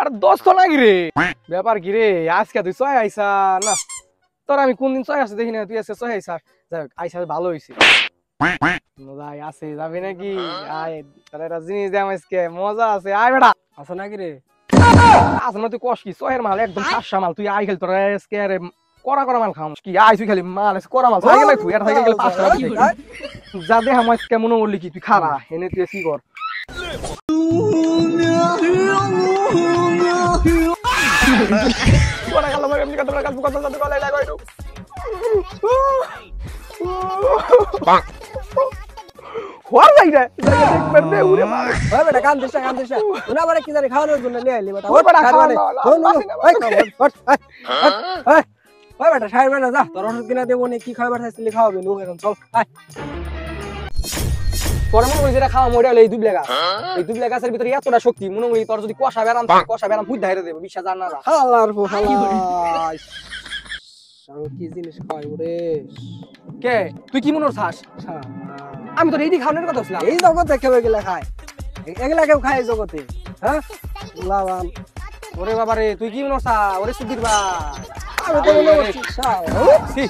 আর দোস্ত নাকি রে ব্যাপার কি রে আজকে তুই ছয় আইসা না তোর আমি কোনদিন ছয় আসে দেখি না তুই আজকে ছয় আইসা যাই আইসা ভালো হয়েছে মজাই আছে যাবি নাকি আয় তাহলে একটা জিনিস দেয় আজকে মজা আছে আয় বেটা আছে নাকি রে আছে না তুই কষ কি ছয়ের মাল একদম খাসা মাল তুই আই খেল তোর আজকে করা করা মাল খাম কি আইস করা মাল সাইকেল তুই এটা সাইকেল গেলে 5 টাকা যা দে আমার কেমন বললি কি তুই খারা এনে তুই কি কর Gua nakal lagi ni kata mereka bukan satu kali lagi itu. Bang. Wah lagi dah. Berde udah mar. Hey beta kan desa. Una bare ki jare খাওয়ানোর জন্য নিয়ে আইলি beta. ওই beta খাওয়া Hey beta সাইড বেটা যা। তোর ওষুধ কিনা দেব নি কি খাবার চাইছিলি খাওয়াবে নো এখন চল। আয়। পরে মনে করি যেটা খাওয়া মরে হলো এই দুবলে গাছ এই দুবলে গাছের ভিতরে এতটা শক্তি মনে করি তোর যদি কষা বেরাম ফুট ধাইরে দেবে বিশ্বাস জান না হালার হালাস আমি কি জিনিস খাই ওরে কে তুই কি মনে করছাস আমি তো এইদি খাওয়ানোর কথা বলছিলাম এই জগতে কেবে গেলে খায় এগুলা কেউ খায় এই জগতে হ্যাঁ লাভান ওরে বাবা রে তুই কি মনে করছাস ওরে সুধীর বা আমি তো মনে করছি